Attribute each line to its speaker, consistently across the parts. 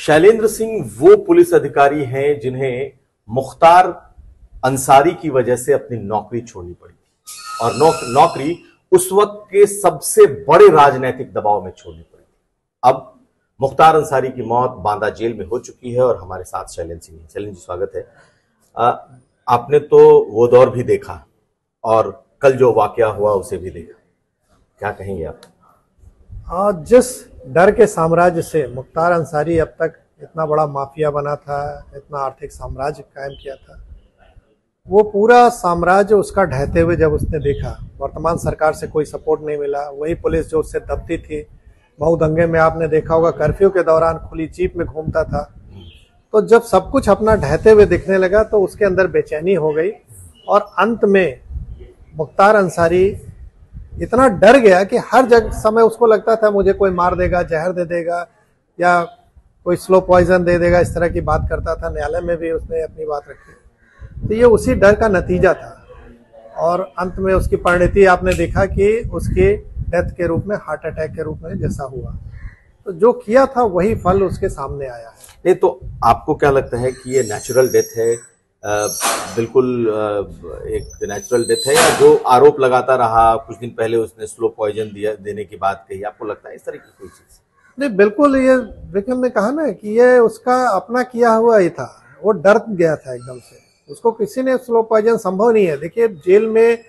Speaker 1: शैलेंद्र सिंह वो पुलिस अधिकारी हैं जिन्हें मुख्तार अंसारी की वजह से अपनी नौकरी छोड़नी पड़ी थी और नौकरी उस वक्त के सबसे बड़े राजनीतिक दबाव में छोड़नी पड़ी थी। अब मुख्तार अंसारी की मौत बांदा जेल में हो चुकी है और हमारे साथ शैलेंद्र सिंह हैं। शैलेंद्र जी, स्वागत है। आपने तो वो दौर भी देखा और कल जो वाकया हुआ उसे भी देखा, क्या कहेंगे आप?
Speaker 2: जिस डर के साम्राज्य से मुख्तार अंसारी अब तक इतना बड़ा माफिया बना था, इतना आर्थिक साम्राज्य कायम किया था, वो पूरा साम्राज्य उसका ढहते हुए जब उसने देखा, वर्तमान सरकार से कोई सपोर्ट नहीं मिला, वही पुलिस जो उससे दबती थी, मऊ दंगे में आपने देखा होगा कर्फ्यू के दौरान खुली जीप में घूमता था, तो जब सब कुछ अपना ढहते हुए दिखने लगा तो उसके अंदर बेचैनी हो गई और अंत में मुख्तार अंसारी इतना डर गया कि हर जगह समय उसको लगता था मुझे कोई मार देगा, जहर दे देगा या कोई स्लो पॉइजन दे देगा, इस तरह की बात करता था। न्यायालय में भी उसने अपनी बात रखी। तो ये उसी डर का नतीजा था और अंत में उसकी परिणति आपने देखा कि उसकी डेथ के रूप में, हार्ट अटैक के रूप में जैसा हुआ। तो जो किया था वही फल उसके सामने आया है।
Speaker 1: नहीं तो आपको क्या लगता है कि ये नेचुरल डेथ है, बिल्कुल एक नेचुरल डेथ है, या जो आरोप लगाता रहा, कुछ दिन पहले उसने स्लो पॉइजन देने की बात कही, आपको लगता है इस तरह की कोई चीज?
Speaker 2: नहीं, बिल्कुल, ये विक्रम ने कहा ना कि ये उसका अपना किया हुआ ही था। वो डर गया था एकदम से, उसको किसी ने स्लो पॉइजन संभव नहीं है। देखिए, जेल में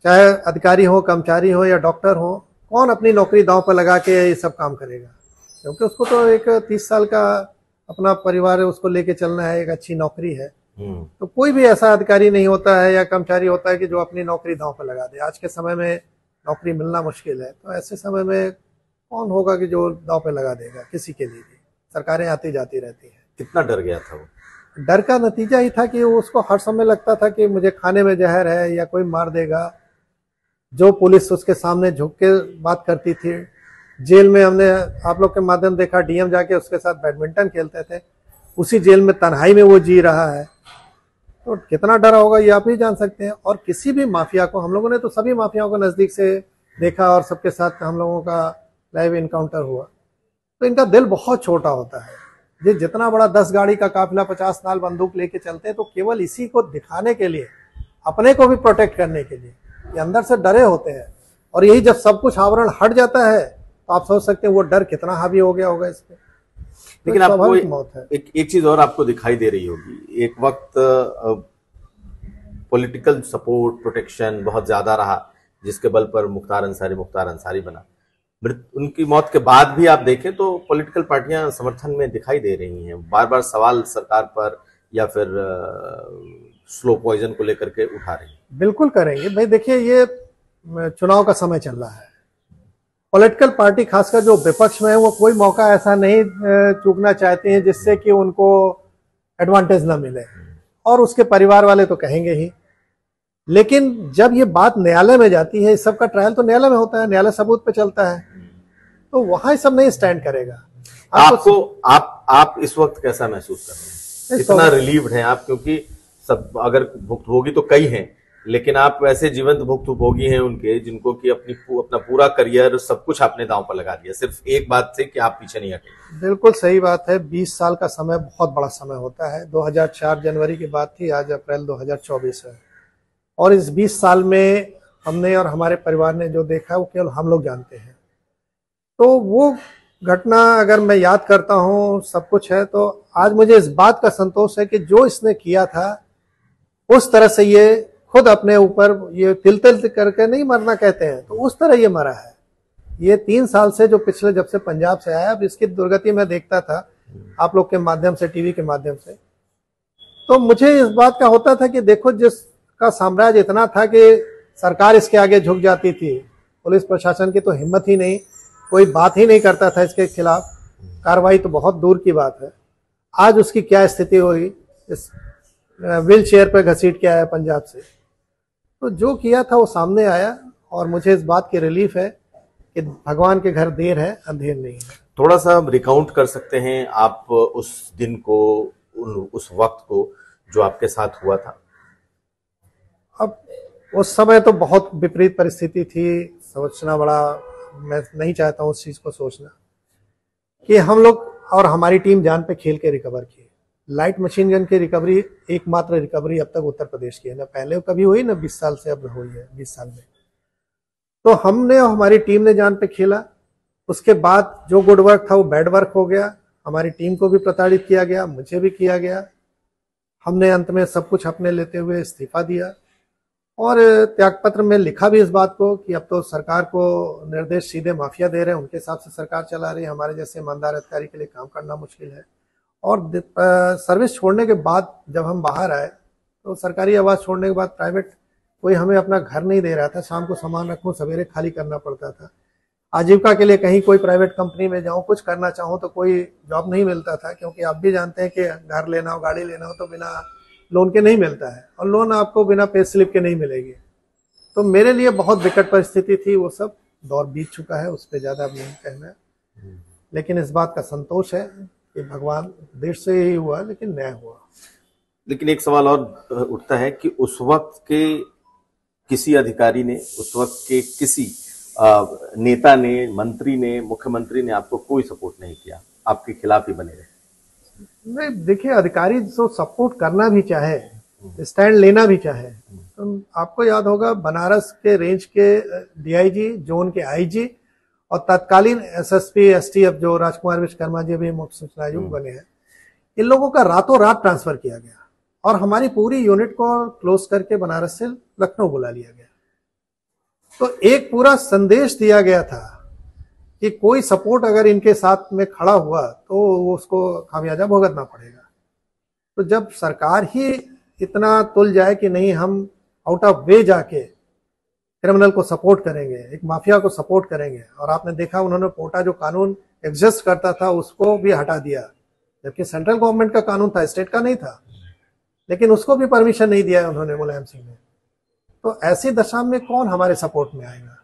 Speaker 2: चाहे अधिकारी हो, कर्मचारी हो या डॉक्टर हो, कौन अपनी नौकरी दांव पर लगा के ये सब काम करेगा? क्योंकि उसको तो एक 30 साल का अपना परिवार है, उसको लेके चलना है, एक अच्छी नौकरी है। तो कोई भी ऐसा अधिकारी नहीं होता है या कर्मचारी होता है कि जो अपनी नौकरी दांव पर लगा दे। आज के समय में नौकरी मिलना मुश्किल है, तो ऐसे समय में कौन होगा कि जो दांव पे लगा देगा किसी के लिए भी? सरकारें आती जाती रहती हैं।
Speaker 1: कितना डर गया था वो?
Speaker 2: डर का नतीजा ही था कि उसको हर समय लगता था कि मुझे खाने में जहर है या कोई मार देगा। जो पुलिस उसके सामने झुक के बात करती थी, जेल में हमने आप लोग के माध्यम देखा, डीएम जाके उसके साथ बैडमिंटन खेलते थे, उसी जेल में तन्हाई में वो जी रहा है। तो कितना डरा होगा ये आप ही जान सकते हैं। और किसी भी माफिया को, हम लोगों ने तो सभी माफियाओं को नजदीक से देखा और सबके साथ हम लोगों का लाइव इनकाउंटर हुआ, तो इनका दिल बहुत छोटा होता है। ये जितना बड़ा 10 गाड़ी का काफिला 50 नाल बंदूक लेके चलते हैं, तो केवल इसी को दिखाने के लिए, अपने को भी प्रोटेक्ट करने के लिए ये अंदर से डरे होते हैं। और यही जब सब कुछ आवरण हट जाता है तो आप सोच सकते हैं वो डर कितना हावी हो गया होगा इस पे।
Speaker 1: लेकिन आपको मौत है। एक चीज और आपको दिखाई दे रही होगी, एक वक्त पॉलिटिकल सपोर्ट, प्रोटेक्शन बहुत ज्यादा रहा, जिसके बल पर मुख्तार अंसारी बना। उनकी मौत के बाद भी आप देखें तो पॉलिटिकल पार्टियां समर्थन में दिखाई दे रही हैं, बार बार सवाल सरकार पर या फिर स्लो पॉइजन को लेकर के उठा रही हैं।
Speaker 2: बिल्कुल करेंगे भाई। देखिए, ये चुनाव का समय चल रहा है, पॉलिटिकल पार्टी खासकर जो विपक्ष में है वो कोई मौका ऐसा नहीं चूकना चाहते हैं जिससे कि उनको एडवांटेज ना मिले, और उसके परिवार वाले तो कहेंगे ही। लेकिन जब ये बात न्यायालय में जाती है, इस सब का ट्रायल तो न्यायालय में होता है, न्यायालय सबूत पे चलता है, तो वहां सब नहीं स्टैंड करेगा।
Speaker 1: आप इस वक्त कैसा महसूस कर रहे हैं? कितना रिलीव्ड हैं आप? क्योंकि सब, अगर भुक्तभोगी तो कई हैं, लेकिन आप वैसे जीवंत भुक्तभोगी हैं उनके, जिनको कि अपना पूरा करियर, सब कुछ आपने दांव पर लगा दिया सिर्फ एक बात से कि आप पीछे नहीं हटे।
Speaker 2: बिल्कुल सही बात है। 20 साल का समय बहुत बड़ा समय होता है। 2004 जनवरी की बात थी, आज अप्रैल 2024 है, और इस 20 साल में हमने और हमारे परिवार ने जो देखा वो केवल हम लोग जानते हैं। तो वो घटना अगर मैं याद करता हूँ, सब कुछ है, तो आज मुझे इस बात का संतोष है कि जो इसने किया था उस तरह से ये खुद अपने ऊपर ये तिल तिल करके नहीं मरना कहते हैं, तो उस तरह ये मरा है। ये 3 साल से, जो पिछले जब से पंजाब से आया, अब इसकी दुर्गति मैं देखता था आप लोग के माध्यम से, टीवी के माध्यम से, तो मुझे इस बात का होता था कि देखो, जिसका साम्राज्य इतना था कि सरकार इसके आगे झुक जाती थी, पुलिस प्रशासन की तो हिम्मत ही नहीं, कोई बात ही नहीं करता था इसके खिलाफ, कार्रवाई तो बहुत दूर की बात है। आज उसकी क्या स्थिति हो रही, इस व्हील चेयर पर घसीट के आया पंजाब से। तो जो किया था वो सामने आया, और मुझे इस बात की रिलीफ है कि भगवान के घर देर है, अंधेर नहीं है।
Speaker 1: थोड़ा सा रिकाउंट कर सकते हैं आप उस दिन को, उस वक्त को जो आपके साथ हुआ था?
Speaker 2: अब उस समय तो बहुत विपरीत परिस्थिति थी, सोचना बड़ा, मैं नहीं चाहता हूँ उस चीज को सोचना, कि हम लोग और हमारी टीम जान पे खेल के रिकवर की। लाइट मशीन गन की रिकवरी एकमात्र रिकवरी अब तक उत्तर प्रदेश की है, ना पहले कभी हुई ना 20 साल से अब हुई है 20 साल में। तो हमने और हमारी टीम ने जान पे खेला। उसके बाद जो गुड वर्क था वो बैड वर्क हो गया। हमारी टीम को भी प्रताड़ित किया गया, मुझे भी किया गया। हमने अंत में सब कुछ अपने लेते हुए इस्तीफा दिया और त्यागपत्र में लिखा भी इस बात को कि अब तो सरकार को निर्देश सीधे माफिया दे रहे हैं, उनके हिसाब से सरकार चला रही है, हमारे जैसे ईमानदार अधिकारी के लिए काम करना मुश्किल है। और सर्विस छोड़ने के बाद जब हम बाहर आए तो सरकारी आवास छोड़ने के बाद प्राइवेट कोई हमें अपना घर नहीं दे रहा था। शाम को सामान रखूं, सवेरे खाली करना पड़ता था। आजीविका के लिए कहीं कोई प्राइवेट कंपनी में जाऊं, कुछ करना चाहूं तो कोई जॉब नहीं मिलता था, क्योंकि आप भी जानते हैं कि घर लेना हो, गाड़ी लेना हो तो बिना लोन के नहीं मिलता है, और लोन आपको बिना पे स्लिप के नहीं मिलेगी। तो मेरे लिए बहुत विकट परिस्थिति थी। वो सब दौर बीत चुका है, उस पर ज्यादा अब नहीं कहना है। लेकिन इस बात का संतोष है कि भगवान देश से ही हुआ, लेकिन न्याय हुआ।
Speaker 1: लेकिन एक सवाल और उठता है कि उस वक्त के किसी अधिकारी ने, उस वक्त के किसी नेता ने, मंत्री ने, मुख्यमंत्री ने आपको कोई सपोर्ट नहीं किया, आपके खिलाफ ही बने रहे?
Speaker 2: नहीं, देखिए, अधिकारी जो सपोर्ट करना भी चाहे, स्टैंड लेना भी चाहे, तो आपको याद होगा बनारस के रेंज के डीआईजी, जोन के आईजी और तत्कालीन एसएसपी एसटीएफ जो राजकुमार विश्वकर्मा जी भी मुख्य सूचना आयुक्त बने हैं, इन लोगों का रातों रात ट्रांसफर किया गया और हमारी पूरी यूनिट को क्लोज करके बनारस से लखनऊ बुला लिया गया। तो एक पूरा संदेश दिया गया था कि कोई सपोर्ट अगर इनके साथ में खड़ा हुआ तो उसको खामियाजा भुगतना पड़ेगा। तो जब सरकार ही इतना तुल जाए कि नहीं, हम आउट ऑफ वे जाके क्रिमिनल को सपोर्ट करेंगे, एक माफिया को सपोर्ट करेंगे, और आपने देखा उन्होंने पोटा जो कानून एग्जिस्ट करता था उसको भी हटा दिया, जबकि सेंट्रल गवर्नमेंट का कानून था, स्टेट का नहीं था, लेकिन उसको भी परमिशन नहीं दिया उन्होंने, मुलायम सिंह ने। तो ऐसी दशा में कौन हमारे सपोर्ट में आएगा?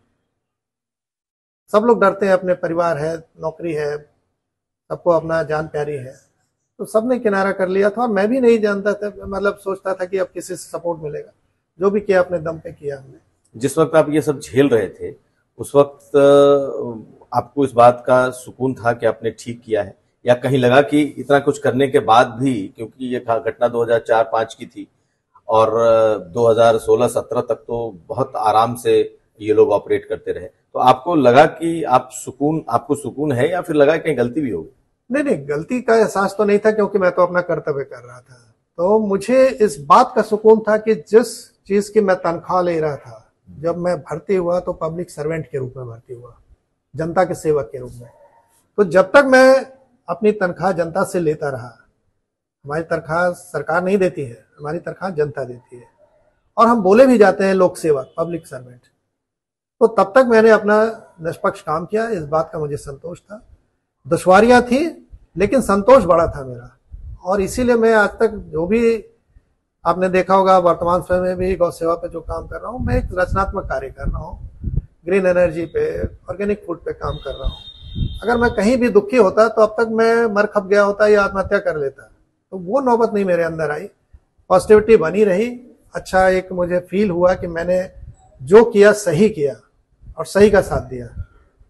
Speaker 2: सब लोग डरते हैं, अपने परिवार है, नौकरी है, सबको अपना जान प्यारी है, तो सबने किनारा कर लिया था। और मैं भी नहीं जानता था, मतलब सोचता था कि अब किसी से सपोर्ट मिलेगा। जो भी किया अपने दम पे किया हमने।
Speaker 1: जिस वक्त आप ये सब झेल रहे थे उस वक्त आपको इस बात का सुकून था कि आपने ठीक किया है, या कहीं लगा कि इतना कुछ करने के बाद भी, क्योंकि ये घटना 2004-05 की थी और 2016-17 तक तो बहुत आराम से ये लोग ऑपरेट करते रहे, तो आपको लगा कि आपको सुकून है, या फिर लगा कहीं गलती भी होगी?
Speaker 2: नहीं, गलती का एहसास तो नहीं था, क्योंकि मैं तो अपना कर्तव्य कर रहा था। तो मुझे इस बात का सुकून था कि जिस चीज की मैं तनख्वाह ले रहा था, जब मैं भर्ती हुआ तो पब्लिक सर्वेंट के रूप में भर्ती हुआ, जनता के सेवक के रूप में। तो जब तक मैं अपनी तनख्वाह जनता से लेता रहा, हमारी तनख्वाह सरकार नहीं देती है, हमारी तनख्वाह जनता देती है, और हम बोले भी जाते हैं लोक सेवक, पब्लिक सर्वेंट, तो तब तक मैंने अपना निष्पक्ष काम किया। इस बात का मुझे संतोष था। दुश्वारियां थी, लेकिन संतोष बड़ा था मेरा, और इसीलिए मैं आज तक जो भी आपने देखा होगा, वर्तमान समय में भी गौ सेवा पे जो काम कर रहा हूँ, मैं एक रचनात्मक कार्य कर रहा हूँ, ग्रीन एनर्जी पे, ऑर्गेनिक फूड पे काम कर रहा हूँ। अगर मैं कहीं भी दुखी होता तो अब तक मैं मर खप गया होता या आत्महत्या कर लेता, तो वो नौबत नहीं मेरे अंदर आई। पॉजिटिविटी बनी रही। अच्छा, एक मुझे फील हुआ कि मैंने जो किया सही किया और सही का साथ दिया,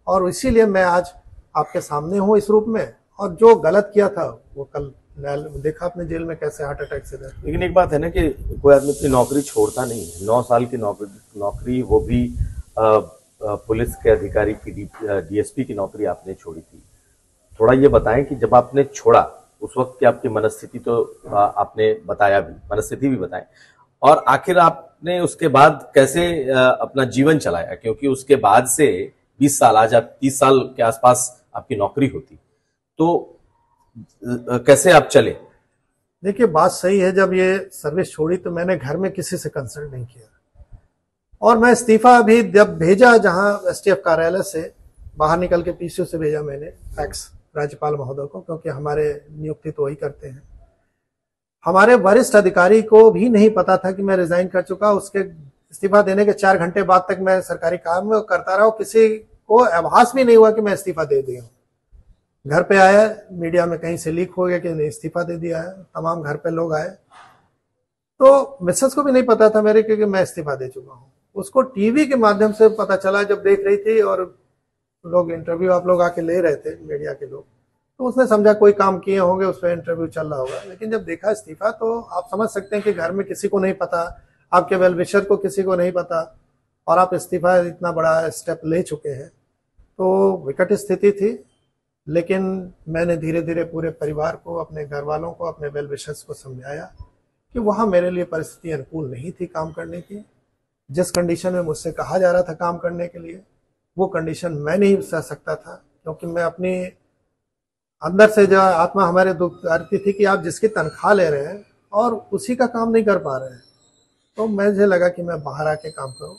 Speaker 2: और इसीलिए मैं आज आपके सामने हूँ इस रूप में। और जो गलत किया था वो कल देखा अपने जेल में कैसे हार्ट अटैक से।
Speaker 1: लेकिन एक बात है ना कि कोई आदमी अपनी नौकरी छोड़ता नहीं है। 9 साल की नौकरी, वो भी पुलिस के अधिकारी की, डीएसपी की नौकरी आपने छोड़ी थी। थोड़ा ये बताएं कि जब आपने छोड़ा उस वक्त की आपकी मनस्थिति, तो आपने बताया भी, मनस्थिति भी बताएं, और आखिर आपने उसके बाद कैसे अपना जीवन चलाया, क्योंकि उसके बाद से 20 साल, आज आप 30 साल के आसपास आपकी नौकरी होती, तो कैसे आप चले?
Speaker 2: देखिए, बात सही है। जब ये सर्विस छोड़ी तो मैंने घर में किसी से कंसल्ट नहीं किया, और मैं इस्तीफा भी जब भेजा, जहां एसटीएफ कार्यालय से बाहर निकल के पीसीओ से भेजा मैंने फैक्स राज्यपाल महोदय को, क्योंकि हमारे नियुक्ति तो वही करते हैं। हमारे वरिष्ठ अधिकारी को भी नहीं पता था कि मैं रिजाइन कर चुका। उसके इस्तीफा देने के 4 घंटे बाद तक मैं सरकारी काम में करता रहा, किसी को आभास भी नहीं हुआ कि मैं इस्तीफा दे दिया हूं। घर पे आया, मीडिया में कहीं से लीक हो गया कि इस्तीफा दे दिया है, तमाम घर पे लोग आए, तो मिसेस को भी नहीं पता था मेरे, क्योंकि मैं इस्तीफा दे चुका हूं। उसको टीवी के माध्यम से पता चला जब देख रही थी, और लोग इंटरव्यू आप लोग आके ले रहे थे, मीडिया के लोग, तो उसने समझा कोई काम किए होंगे, उस पर इंटरव्यू चल रहा होगा। लेकिन जब देखा इस्तीफा तो आप समझ सकते हैं कि घर में किसी को नहीं पता, आपके वेल विशर को किसी को नहीं पता, और आप इस्तीफा इतना बड़ा स्टेप ले चुके हैं, तो विकट स्थिति थी। लेकिन मैंने धीरे धीरे पूरे परिवार को, अपने घर वालों को, अपने वेल विशर्स को समझाया कि वहाँ मेरे लिए परिस्थिति अनुकूल नहीं थी काम करने की। जिस कंडीशन में मुझसे कहा जा रहा था काम करने के लिए, वो कंडीशन मैं नहीं सह सकता था, क्योंकि मैं अपनी अंदर से जो आत्मा हमारे दुख करती थी कि आप जिसकी तनख्वाह ले रहे हैं और उसी का काम नहीं कर पा रहे हैं। तो मुझे लगा कि मैं बाहर आके काम करूं,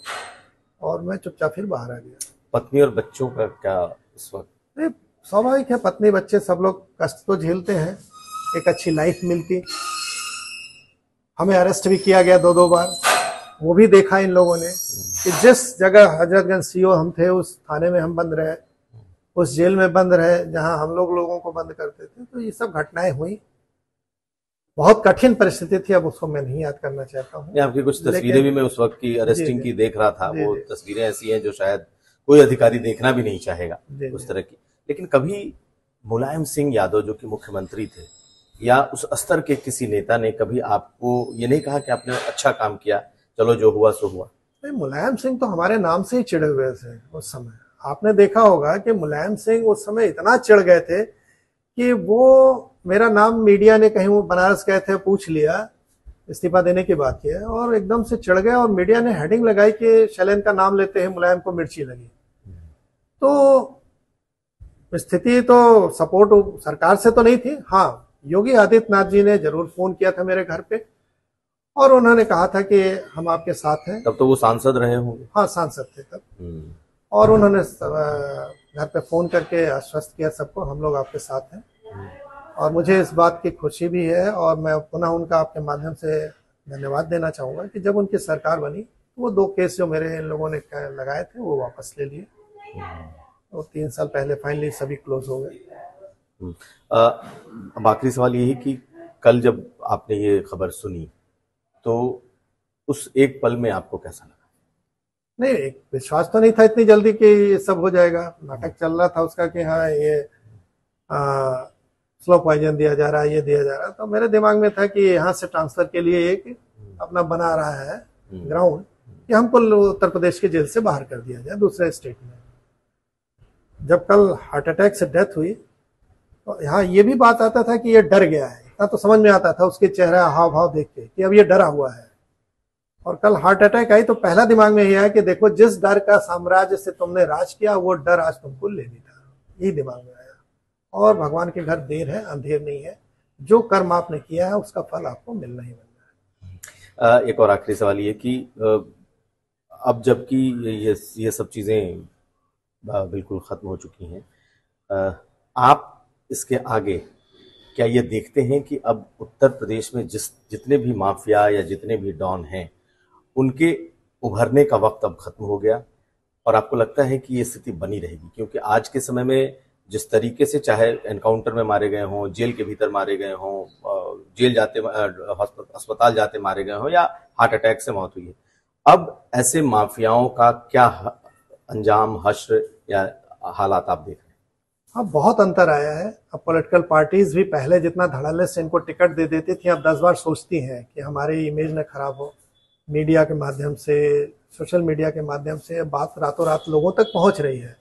Speaker 2: और मैं चुपचाप फिर बाहर आ गया।
Speaker 1: पत्नी और बच्चों का क्या इस वक्त?
Speaker 2: स्वाभाविक है, पत्नी बच्चे सब लोग कष्ट तो झेलते हैं, एक अच्छी लाइफ मिलती। हमें अरेस्ट भी किया गया 2-2 बार, वो भी देखा इन लोगों ने कि जिस जगह हजरतगंज सीओ हम थे, उस थाने में हम बंद रहे, उस जेल में बंद रहे जहां हम लोगों को बंद करते थे। तो ये सब घटनाएं हुई, बहुत कठिन परिस्थिति थी, अब उसको मैं नहीं याद करना चाहता हूँ।
Speaker 1: आपकी कुछ तस्वीरें भी मैं उस वक्त की अरेस्टिंग की देख रहा था, वो तस्वीरें ऐसी हैं जो शायद कोई अधिकारी देखना भी नहीं चाहेगा, उस तरह की। लेकिन कभी मुलायम सिंह यादव जो कि मुख्यमंत्री थे, या उस स्तर के किसी नेता ने कभी आपको ये नहीं कहा कि आपने अच्छा काम किया, चलो जो हुआ सो हुआ?
Speaker 2: मुलायम सिंह तो हमारे नाम से ही चिढ़े हुए थे उस समय। आपने देखा होगा कि मुलायम सिंह उस समय इतना चिढ़ गए थे कि वो मेरा नाम मीडिया ने, कहीं वो बनारस गए थे, पूछ लिया इस्तीफा देने की बात की है, और एकदम से चिढ़ गए, और मीडिया ने हेडिंग लगाई कि शैलेंद्र का नाम लेते हैं मुलायम को मिर्ची लगी। तो स्थिति तो सपोर्ट सरकार से तो नहीं थी। हाँ, योगी आदित्यनाथ जी ने जरूर फोन किया था मेरे घर पे, और उन्होंने कहा था कि हम आपके साथ हैं।
Speaker 1: तब तो वो सांसद रहे होंगे?
Speaker 2: हाँ, सांसद थे तब। और उन्होंने घर पे फोन करके आश्वस्त किया सबको, हम लोग आपके साथ हैं। और मुझे इस बात की खुशी भी है, और मैं पुनः उनका आपके माध्यम से धन्यवाद देना चाहूंगा कि जब उनकी सरकार बनी, वो 2 केस जो मेरे इन लोगों ने लगाए थे वो वापस ले लिए, और 3 साल पहले फाइनली सभी क्लोज हो गए।
Speaker 1: अब आखिरी सवाल ये है कि कल जब आपने ये खबर सुनी तो उस एक पल में आपको कैसा लगा?
Speaker 2: नहीं, एक विश्वास तो नहीं था इतनी जल्दी कि ये सब हो जाएगा। नाटक चल रहा था उसका कि हाँ ये स्लो पॉइजन दिया जा रहा है, ये दिया जा रहा है। तो मेरे दिमाग में था कि यहाँ से ट्रांसफर के लिए एक अपना बना रहा है ग्राउंड, कि हमको उत्तर प्रदेश की जेल से बाहर कर दिया जाए दूसरे स्टेट में। जब कल हार्ट अटैक से डेथ हुई तो यहाँ ये भी बात आता था कि ये डर गया है, इतना तो समझ में आता था उसके चेहरा हाव भाव देख के कि अब ये डरा हुआ है। और कल हार्ट अटैक आई तो पहला दिमाग में यह है कि देखो, जिस डर का साम्राज्य से तुमने राज किया, वो डर आज तुमको ले लिया। यही दिमाग में आया। और भगवान के घर देर है अंधेर नहीं है, जो कर्म आपने किया है उसका फल आपको मिलना ही मिलना है।
Speaker 1: एक और आखिरी सवाल ये कि अब जबकि ये सब चीजें बिल्कुल खत्म हो चुकी हैं, आप इसके आगे क्या ये देखते हैं कि अब उत्तर प्रदेश में जितने भी माफिया या जितने भी डॉन हैं, उनके उभरने का वक्त अब खत्म हो गया, और आपको लगता है कि ये स्थिति बनी रहेगी? क्योंकि आज के समय में जिस तरीके से, चाहे एनकाउंटर में मारे गए हों, जेल के भीतर मारे गए हों, जेल जाते, अस्पताल जाते मारे गए हों, या हार्ट अटैक से मौत हुई है, अब ऐसे माफियाओं का क्या अंजाम, हश्र या हालात आप देख रहे हैं?
Speaker 2: हाँ, बहुत अंतर आया है। अब पॉलिटिकल पार्टीज भी पहले जितना धड़ल्ले से इनको टिकट दे देती थी, अब 10 बार सोचती हैं कि हमारी इमेज न खराब हो। मीडिया के माध्यम से, सोशल मीडिया के माध्यम से बात रातों रात लोगों तक पहुंच रही है।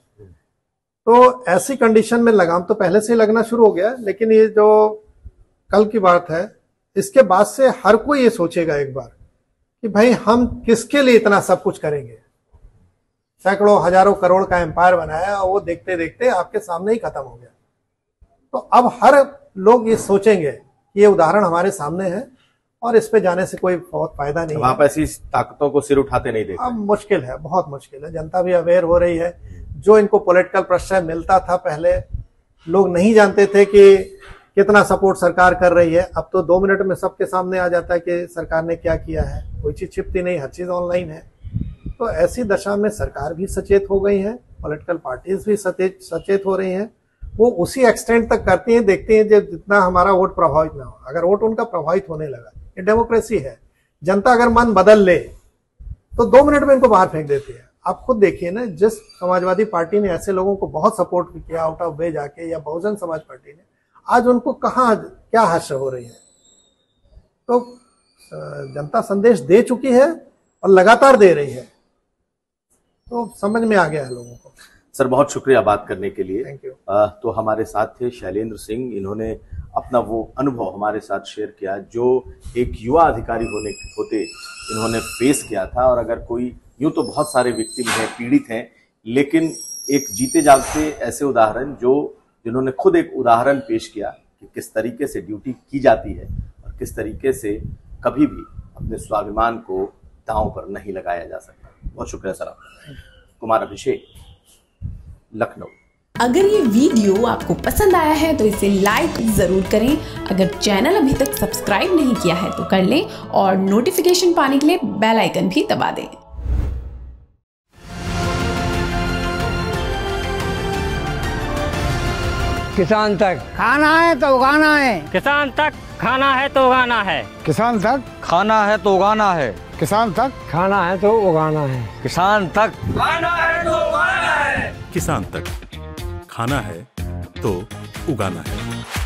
Speaker 2: तो ऐसी कंडीशन में लगाम तो पहले से ही लगना शुरू हो गया, लेकिन ये जो कल की बात है, इसके बाद से हर कोई ये सोचेगा एक बार कि भाई हम किसके लिए इतना सब कुछ करेंगे। सैकड़ों हजारों करोड़ का एम्पायर बनाया और वो देखते देखते आपके सामने ही खत्म हो गया। तो अब हर लोग ये सोचेंगे कि ये उदाहरण हमारे सामने है और इस पे जाने से कोई बहुत फायदा नहीं है।
Speaker 1: आप ऐसी ताकतों को सिर उठाते नहीं देखते?
Speaker 2: अब मुश्किल है, बहुत मुश्किल है। जनता भी अवेयर हो रही है। जो इनको पॉलिटिकल प्रेशर मिलता था पहले, लोग नहीं जानते थे कि कितना सपोर्ट सरकार कर रही है। अब तो 2 मिनट में सबके सामने आ जाता है कि सरकार ने क्या किया है। कोई चीज छिपती नहीं, हर चीज ऑनलाइन है। तो ऐसी दशा में सरकार भी सचेत हो गई है, पॉलिटिकल पार्टीज भी सचेत हो रही हैं। वो उसी एक्सटेंट तक करती हैं, देखती हैं जब जितना हमारा वोट प्रभावित ना हो। अगर वोट उनका प्रभावित होने लगा, ये डेमोक्रेसी है, जनता अगर मन बदल ले तो 2 मिनट में इनको बाहर फेंक देती है। आप खुद देखिए ना, जिस समाजवादी पार्टी ने ऐसे लोगों को बहुत सपोर्ट किया आउट ऑफ वे जाके, या बहुजन समाज पार्टी ने, आज उनको कहाँ क्या हास्य हो रही है। तो जनता संदेश दे चुकी है और लगातार दे रही है, तो समझ में आ गया है लोगों को।
Speaker 1: सर बहुत शुक्रिया बात करने के लिए।
Speaker 2: Thank you.
Speaker 1: तो हमारे साथ थे शैलेंद्र सिंह, इन्होंने अपना वो अनुभव हमारे साथ शेयर किया जो एक युवा अधिकारी होते इन्होंने फेस किया था। और अगर कोई, यूं तो बहुत सारे विक्टिम हैं, पीड़ित हैं, लेकिन एक जीते जागते ऐसे उदाहरण जिन्होंने खुद एक उदाहरण पेश किया कि किस तरीके से ड्यूटी की जाती है और किस तरीके से कभी भी अपने स्वाभिमान को दांव पर नहीं लगाया जा सकता। बहुत शुक्रिया सर आपका। कुमार अभिषेक, लखनऊ।
Speaker 3: अगर ये वीडियो आपको पसंद आया है तो इसे लाइक जरूर करें। अगर चैनल अभी तक सब्सक्राइब नहीं किया है तो कर लें और नोटिफिकेशन पाने के लिए बेल आइकन भी दबा दें।
Speaker 4: किसान तक खाना है तो उगाना है,
Speaker 5: किसान तक खाना है तो उगाना है,
Speaker 4: किसान तक
Speaker 5: खाना है तो उगाना है,
Speaker 4: किसान तक खाना है तो उगाना है,
Speaker 5: किसान तक खाना है तो उगाना है,
Speaker 6: किसान तक खाना है तो उगाना है।